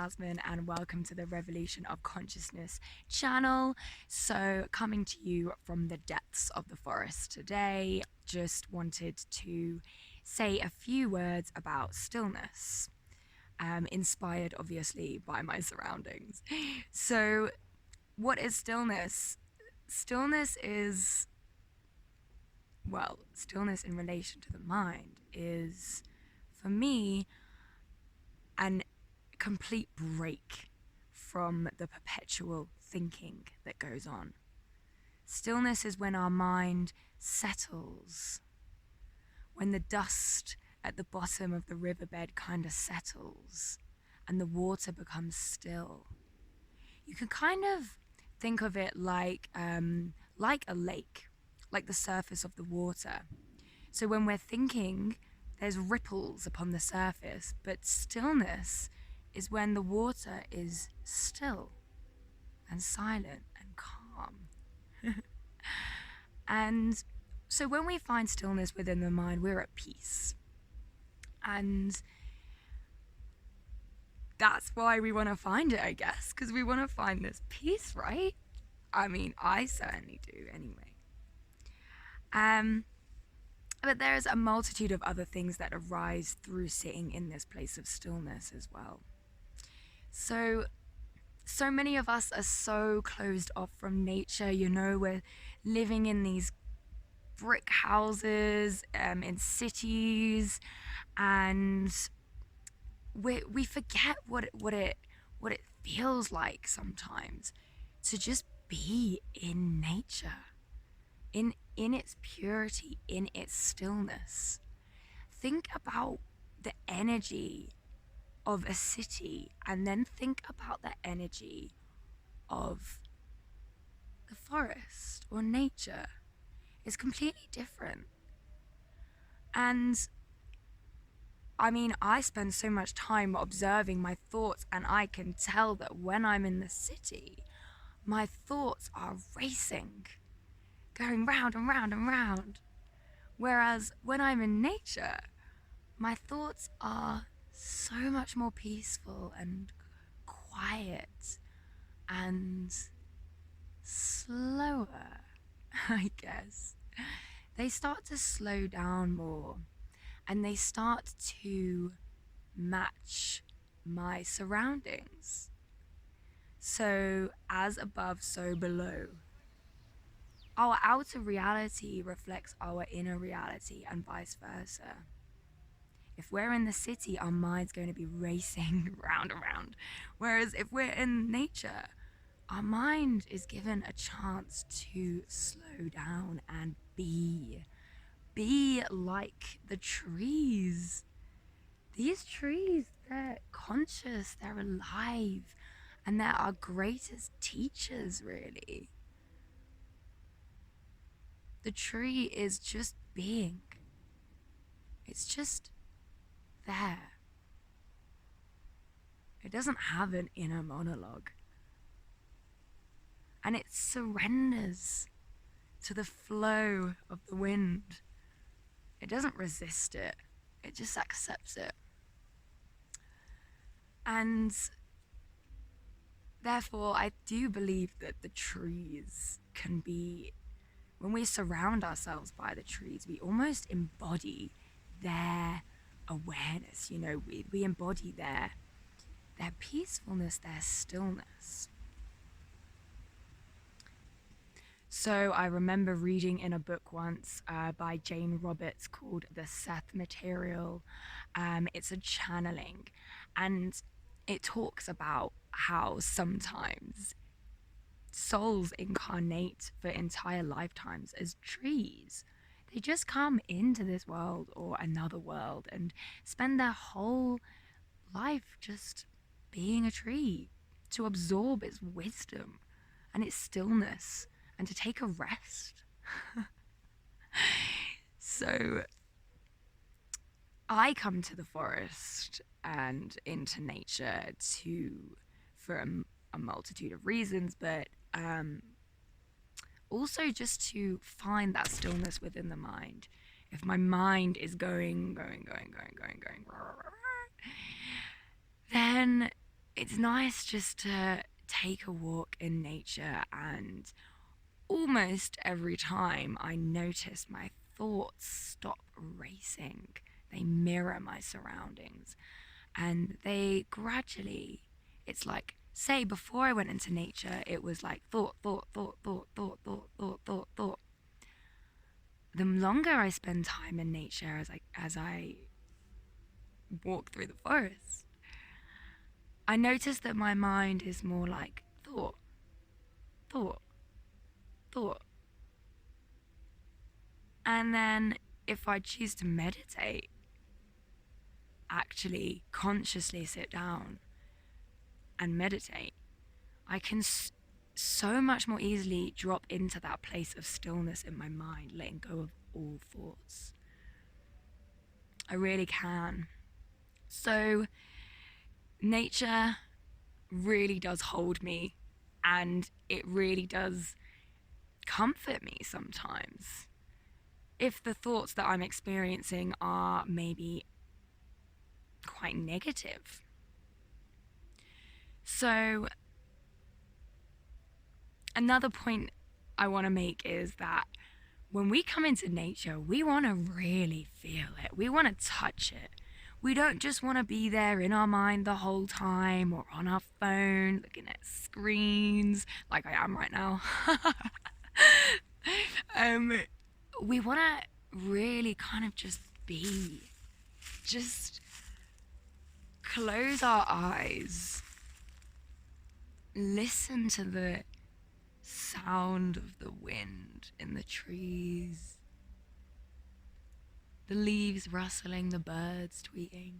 Jasmine, and welcome to the Revolution of Consciousness channel. So, coming to you from the depths of the forest today, just wanted to say a few words about stillness, inspired obviously by my surroundings. So, what is stillness? Stillness is, stillness in relation to the mind is, for me, an complete break from the perpetual thinking that goes on. Stillness is when our mind settles, when the dust at the bottom of the riverbed kind of settles and the water becomes still. You can kind of think of it like a lake, like the surface of the water. So when we're thinking, there's ripples upon the surface, but stillness is when the water is still and silent and calm. And so when we find stillness within the mind, we're at peace. And that's why we want to find it, I guess, because we want to find this peace, right? I mean, I certainly do anyway. But there's a multitude of other things that arise through sitting in this place of stillness as well. So many of us are so closed off from nature. We're living in these brick houses, in cities, and we forget what it feels like sometimes to just be in nature, in its purity, in its stillness. Think about the energy of a city, and then think about the energy of the forest or nature. It's completely different. And I mean, I spend so much time observing my thoughts, and I can tell that when I'm in the city, my thoughts are racing, going round and round and round. Whereas when I'm in nature, my thoughts are so much more peaceful and quiet and slower, I guess. They start to slow down more, and they start to match my surroundings. So, as above, so below. Our outer reality reflects our inner reality, and vice versa. If we're in the city, our mind's going to be racing round and round. Whereas if we're in nature, our mind is given a chance to slow down and be. Be like the trees. These trees, they're conscious, they're alive, and they're our greatest teachers, really. The tree is just being. It's just there. It doesn't have an inner monologue. And it surrenders to the flow of the wind. It doesn't resist it. It just accepts it. And therefore, I do believe that the trees can be, when we surround ourselves by the trees, we almost embody their awareness. We embody their peacefulness, their stillness. So I remember reading in a book once by Jane Roberts called The Seth Material. It's a channeling, and it talks about how sometimes souls incarnate for entire lifetimes as trees. They just come into this world or another world and spend their whole life just being a tree, to absorb its wisdom and its stillness and to take a rest. So I come to the forest and into nature for a multitude of reasons, but also just to find that stillness within the mind. If my mind is going, then it's nice just to take a walk in nature, and almost every time I notice my thoughts stop racing. They mirror my surroundings, and they gradually, it's like, say, before I went into nature, it was like thought, thought, thought, thought, thought, thought, thought, thought, thought. The longer I spend time in nature, as I walk through the forest, I notice that my mind is more like thought, thought, thought. And then if I choose to meditate, actually consciously sit down and meditate, I can so much more easily drop into that place of stillness in my mind, letting go of all thoughts. I really can. So nature really does hold me, and it really does comfort me sometimes. If the thoughts that I'm experiencing are maybe quite negative. So another point I want to make is that when we come into nature, we want to really feel it. We want to touch it. We don't just want to be there in our mind the whole time or on our phone looking at screens like I am right now. We want to really kind of just be. Just close our eyes. Listen to the sound of the wind in the trees, the leaves rustling, the birds tweeting.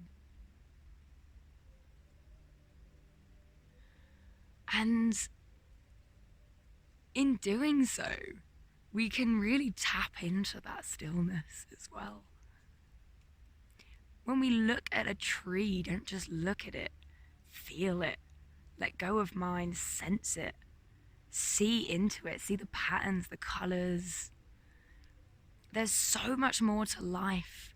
And in doing so, we can really tap into that stillness as well. When we look at a tree, don't just look at it, feel it, let go of mind, sense it, see into it, see the patterns, the colors. There's so much more to life.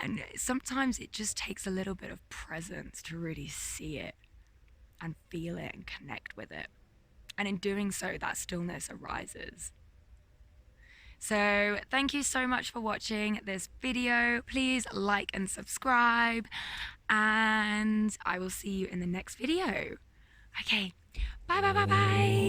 And sometimes it just takes a little bit of presence to really see it and feel it and connect with it. And in doing so, that stillness arises. So thank you so much for watching this video. Please like and subscribe, and I will see you in the next video. Okay, bye bye bye bye.